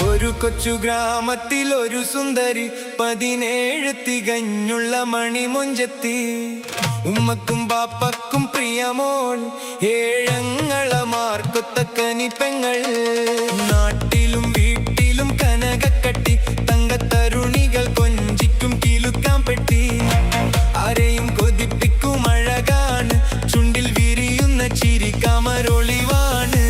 ഒരു കൊച്ചു ഗ്രാമത്തിൽ ഒരു സുന്ദരി 17 തികഞ്ഞുള്ള മണിമൊഞ്ചത്തി. ഉമ്മക്കും ബാപ്പക്കും പ്രിയമോൾ, ഏഴങ്ങളമാർക്കൊത്ത കനിപ്പെങ്ങൾ. നാട്ടിലും വീട്ടിലും കനകക്കട്ടി, തങ്കത്തരുണികൾ കൊഞ്ചിക്കും കിലുക്കാൻ പെട്ടി. ആരെയും കൊതിപ്പിക്കും അഴകാണ്, ചുണ്ടിൽ വിരിയുന്ന ചിരി കമരൊളിവാണ്.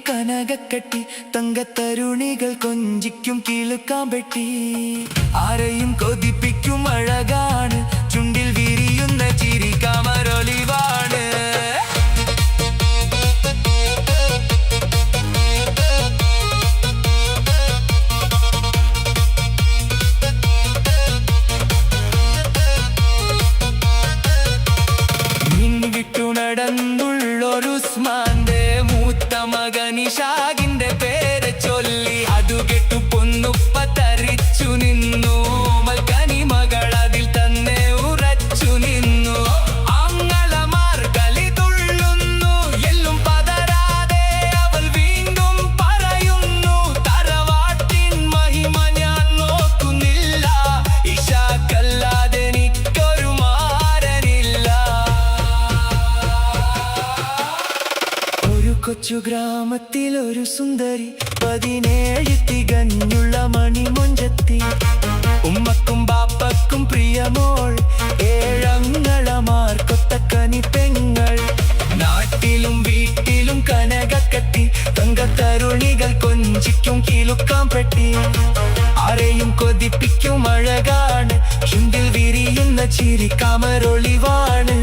കനകക്കട്ടി, തങ്കത്തരുണികൾ കൊഞ്ചിക്കും കിലുക്കാൻ പെട്ടി. ആരെയും കൊതിപ്പിക്കും അഴകാണ്, ചുണ്ടിൽ വിരിയുന്ന ചിരി കമരൊളിവാണ്. മിന്നിട്ടു നടന്നുള്ളൊരു ഉസ്മാന്റെ മൂത്ത മകനിഷാകിന്റെ പേര് ചൊല്ലി. അതു കേട്ടു പൊന്നുപ്പ തരിച്ചു നിന്നു. മൽക്കനി മകൾ അതിൽ തന്നെ ഉറച്ചു നിന്നു. ആങ്ങളമാർ കലി തുള്ളുന്നു, എല്ലും പതരാതെ അവൾ വീണ്ടും പറയുന്നു. തറവാട്ടിൻ മഹിമ ഞാൻ നോക്കുന്നില്ല, ഇഷാക്കല്ലാതെ എനിക്കൊരു മാരനില്ല. ഒരു കൊച്ചു ഗ്രാമത്തിൽ ഒരു സുന്ദരി, 17 തികഞ്ഞുള്ള മണിമൊഞ്ചത്തി. ഉമ്മക്കും ബാപ്പക്കും പ്രിയമോൾ, ഏഴങ്ങളമാർക്കൊത്ത കനിപ്പെങ്ങൾ. നാട്ടിലും വീട്ടിലും കനകക്കട്ടി, തങ്കത്തരുണികൾ കൊഞ്ചിക്കും കിലുക്കാൻ പെട്ടി. ആരെയും കൊതിപ്പിക്കും അഴകാണ്, ചുണ്ടിൽ വിരിയുന്ന ചിരി കമരൊളിവാണ്.